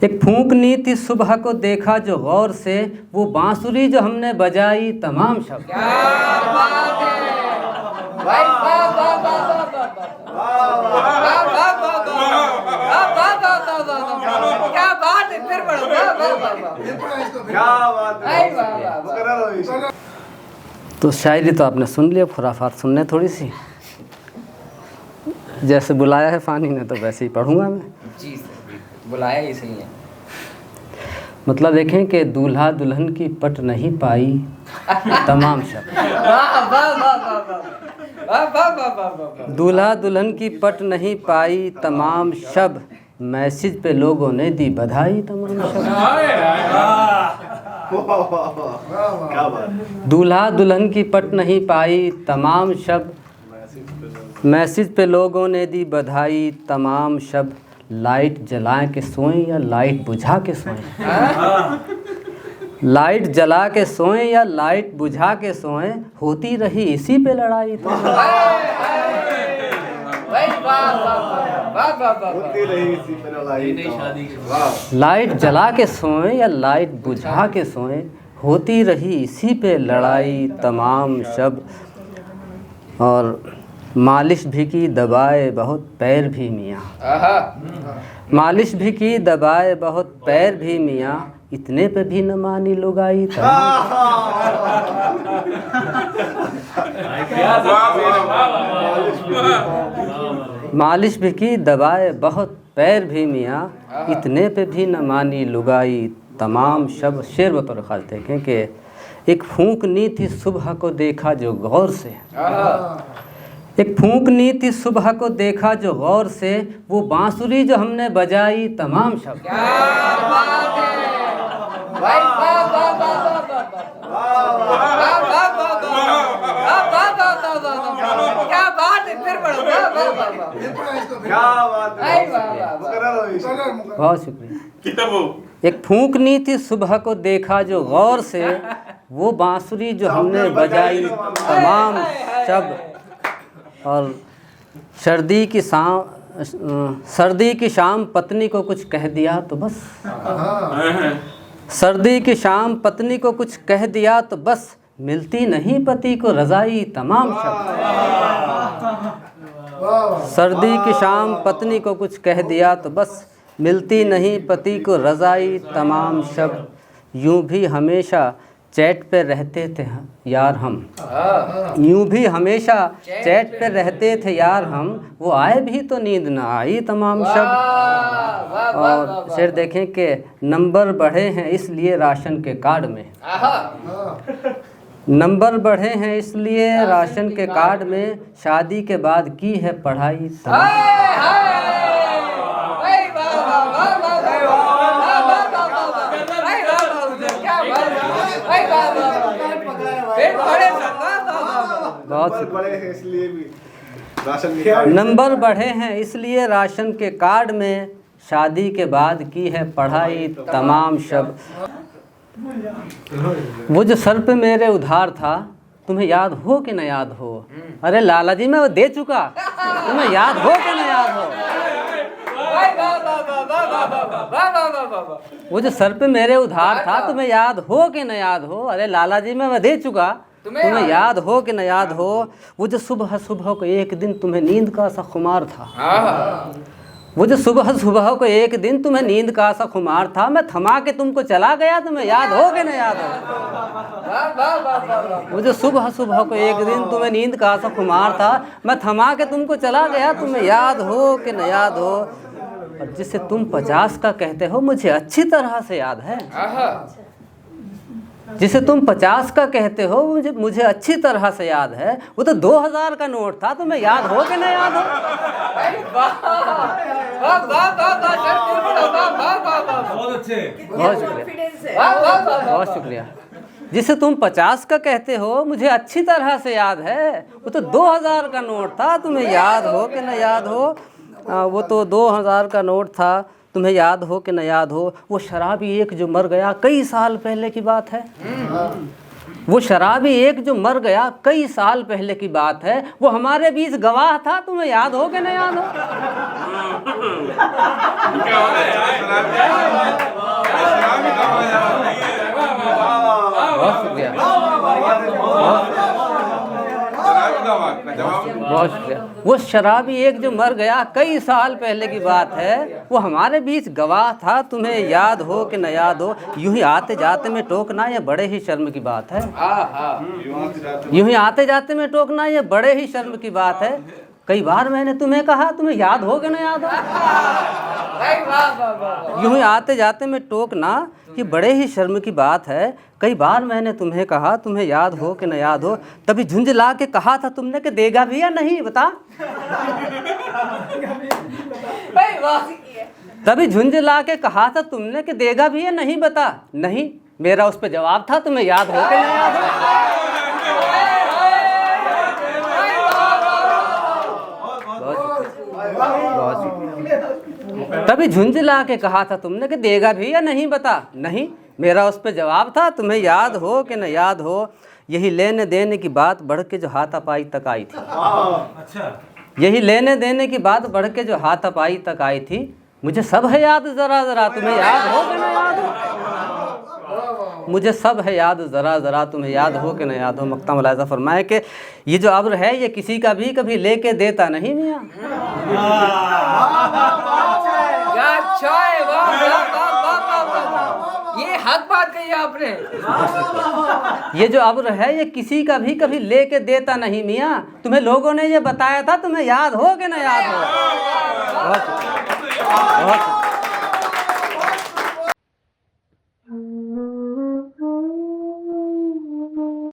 एक फूंकनी थी सुबह को देखा जो गौर से, वो बांसुरी जो हमने बजाई तमाम शब्द। क्या बात है भाई, वाह वाह वाह वाह, क्या बात है, फिर बढ़ो, क्या बात है। तो शायरी तो आपने सुन लिया, खुराफात सुनने थोड़ी सी। जैसे बुलाया है फ़ानी ने तो वैसे ही पढ़ूंगा मैं। जी सर, बुलाया ही सही है। मतलब देखें कि दूल्हा दुल्हन की पट नहीं पाई तमाम शब्द। दूल्हा दुल्हन की पट नहीं पाई तमाम शब, मैसेज पे लोगों ने दी बधाई तमाम शब। दूल्हा दुल्हन की पट नहीं पाई तमाम शब, मैसेज पे लोगों ने दी बधाई तमाम शब। लाइट जला के सोएं या लाइट बुझा के सोएं, लाइट जला के सोएं या लाइट बुझा के सोएं, होती रही इसी पे लड़ाई। लाइट जला के सोएं या लाइट बुझा के सोएं, होती रही इसी पे लड़ाई तमाम शब। और मालिश भी की दबाए बहुत पैर भी मियाँ, मालिश भी की दबाए बहुत पैर भी मियाँ, इतने पे भी न मानी लुगाई मालिश भी की दबाए बहुत पैर भी मियाँ, इतने पे भी न मानी लुगाई तमाम शब। शेर बतौर ख़ास देखें कि एक फूंकनी थी सुबह को देखा जो गौर से, एक फूंकनी थी सुबह को देखा जो गौर से, वो बांसुरी जो हमने बजाई तमाम शब्द। क्या बात है भाई, क्या बात है, फिर बढ़ो, बहुत शुक्रिया। एक फूंकनी थी सुबह को देखा जो गौर से, वो बांसुरी जो हमने बजाई तमाम शब्द। और सर्दी की शाम पत्नी को कुछ कह दिया तो बस, सर्दी की शाम पत्नी को कुछ कह दिया तो बस, मिलती नहीं पति को रज़ाई तमाम शब्द। सर्दी की शाम पत्नी को कुछ कह दिया तो बस, मिलती नहीं पति को रज़ाई तमाम शब्द। यूं भी हमेशा चैट पे रहते थे यार हम, यूं भी हमेशा चैट पे रहते थे यार हम, वो आए भी तो नींद न आई तमाम शब्द। और शेर देखें कि नंबर बढ़े हैं इसलिए राशन के कार्ड में, नंबर बढ़े हैं इसलिए राशन के कार्ड में, शादी के बाद की है पढ़ाई नंबर बढ़े हैं इसलिए राशन के कार्ड में, शादी के बाद की है पढ़ाई तमाम शब। वो जो सर पे मेरे उधार था तुम्हें याद हो कि न याद हो, अरे लाला जी मैं वो दे चुका, तुम्हें याद हो कि न याद हो। वो जो सर पे मेरे उधार था तुम्हें याद हो कि न याद हो, अरे लाला जी मैं वो दे चुका, तुम्हें याद हो कि न याद हो। वो जो सुबह सुबह को एक दिन तुम्हें नींद का सा खुमार था, वो जो सुबह सुबह को एक दिन तुम्हें नींद का सा खुमार था, मैं थमा के तुमको चला गया, तुम्हें याद हो कि न याद हो। वो जो सुबह सुबह को एक दिन तुम्हें नींद का सा खुमार था, मैं थमा के तुमको चला गया, तुम्हें याद हो कि न याद हो। और जिसे तुम 50 का कहते हो मुझे अच्छी तरह से याद है, जिसे तुम 50 का कहते हो मुझे अच्छी तरह से याद है, वो तो 2000 का नोट था, तुम्हें याद हो कि न याद हो। बहुत शुक्रिया। जिसे तुम 50 का कहते हो मुझे अच्छी तरह से याद है, वो तो 2000 का नोट था, तुम्हें याद हो कि न याद हो। वो तो 2000 का नोट था, तुम्हें याद हो कि न याद हो। वो शराबी एक जो मर गया कई साल पहले की बात है, वो शराबी एक जो मर गया कई साल पहले की बात है, वो हमारे बीच गवाह था, तुम्हें याद हो कि नहीं याद हो? बहुत शुक्रिया, बहुत शुक्रिया। वो शराबी एक जो मर गया कई साल पहले की बात है, वो हमारे बीच गवाह था, तुम्हें याद हो कि न याद हो? यूं ही आते जाते में टोकना ये बड़े ही शर्म की बात है। यूं ही आते जाते में टोकना ये बड़े ही शर्म की बात है। कई बार मैंने तुम्हें कहा, तुम्हें याद हो कि न याद हो? यूं ही आते जाते में टोकना ये बड़े ही शर्म की बात है। कई बार मैंने तुम्हें कहा, तुम्हें याद हो कि न याद हो? तभी झुंझला के कहा था तुमने कि देगा भी या नहीं, बता। तभी झुंझला के कहा था तुमने कि देगा भी या नहीं, बता। नहीं, मेरा उस पर जवाब था, तुम्हें याद हो कि न याद हो? तभी झुंझला के कहा था तुमने कि देगा भी या नहीं, बता। नहीं, मेरा उस पर जवाब था, तुम्हें याद हो कि न याद हो? यही लेने देने की बात बढ़ के जो हाथापाई तक आई थी। यही लेने देने की बात बढ़ के जो हाथापाई तक आई थी। मुझे सब है याद जरा जरा, तुम्हें याद हो कि न याद हो? मुझे सब है याद जरा जरा, तुम्हें याद हो कि न याद हो? मक्ता मुलाहिज़ा फरमाए कि ये जो अब्र है ये किसी का भी कभी लेके देता नहीं मियाँ। ये हक बात कही आपने। ये जो अब्र है ये किसी का भी कभी लेके देता नहीं मियाँ। तुम्हें लोगों ने ये बताया था, तुम्हें याद हो कि न याद हो? बहुत